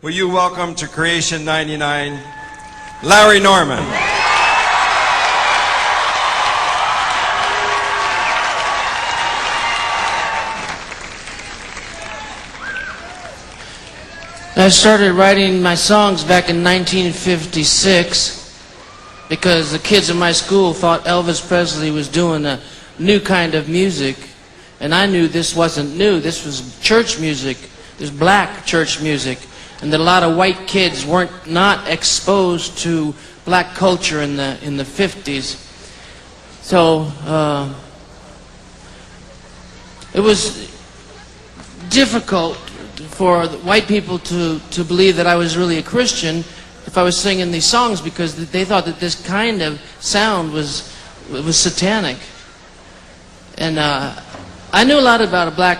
Will you welcome to Creation 99, Larry Norman. I started writing my songs back in 1956 because the kids in my school thought Elvis Presley was doing a new kind of music, and I knew this wasn't new. This was church music. This black church music, and that a lot of white kids weren't not exposed to black culture in the 50s. So it was difficult for the white people to believe that I was really a Christian if I was singing these songs, because they thought that this kind of sound was satanic. And I knew a lot about a black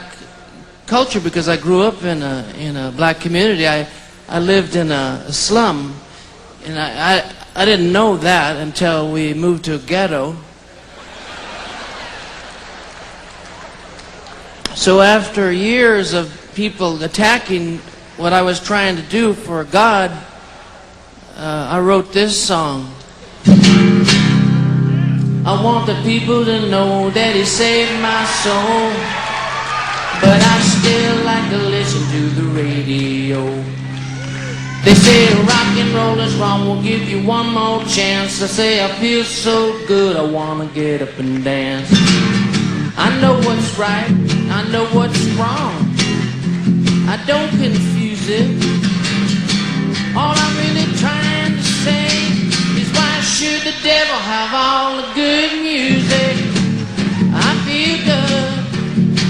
culture because I grew up in a black community. I lived in a slum, and I didn't know that until we moved to a ghetto. So after years of people attacking what I was trying to do for God, I wrote this song. I want the people to know that He saved my soul, but I still like to listen to the radio. They say rock and roll is wrong, we'll give you one more chance. I say I feel so good, I want to get up and dance. I know what's right, I know what's wrong, I don't confuse it. All I'm really trying to say is, why should the devil have all the good music? I feel good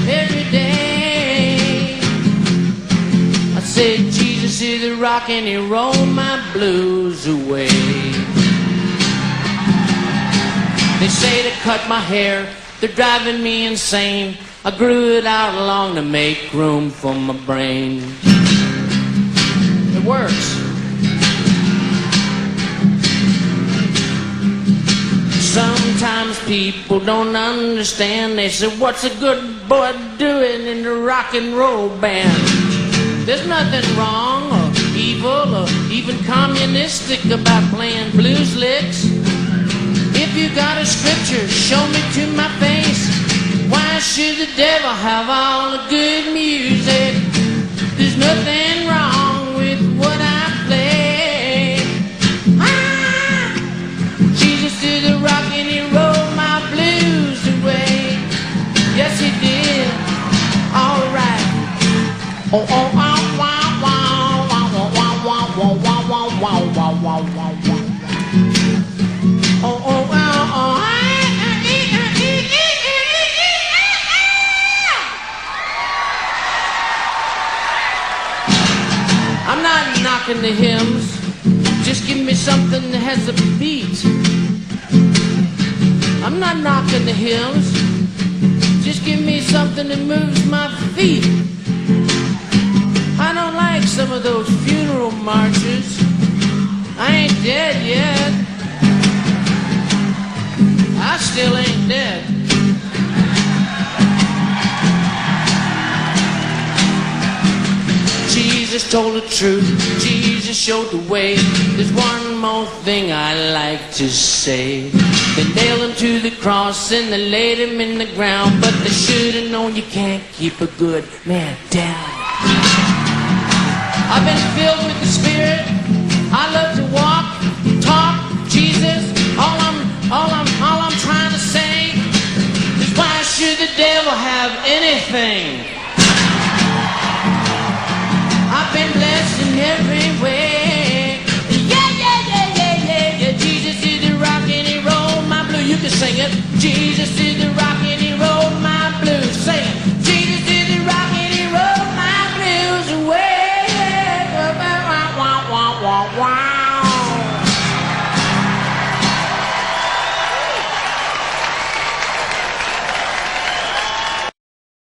every day. I said Jesus is the rock and He rolled my blues away. They say to cut my hair, they're driving me insane. I grew it out long to make room for my brain. It works. Sometimes people don't understand. They say, what's a good boy doing in the rock and roll band? There's nothing wrong or evil or even communistic about playing blues licks. If you got a scripture, show me to my face. Why should the devil have all the good music? There's nothing wrong with what I play. Ah! Jesus did the rock and He rolled my blues away. Yes, He did. All right. Oh, oh, wow, wow, wow, wow, wow, wow, wow, wow, wow, wow, wow, wow, wow. Oh, oh, wow, oh. I'm not knocking the hymns, just give me something that has a beat. I'm not knocking the hymns, just give me something that moves my feet. I don't like some of those funeral marches. I ain't dead yet. I still ain't dead. Jesus told the truth, Jesus showed the way. There's one more thing I like to say. They nailed Him to the cross and they laid Him in the ground, but they should have known you can't keep a good man down. I've been filled with the Spirit. I love to walk, talk, Jesus. All I'm trying to say is, why should the devil have anything? I've been blessed in every way. Yeah, yeah, yeah, yeah, yeah, yeah. Jesus is the rock and He rolled my blue. You can sing it. Jesus is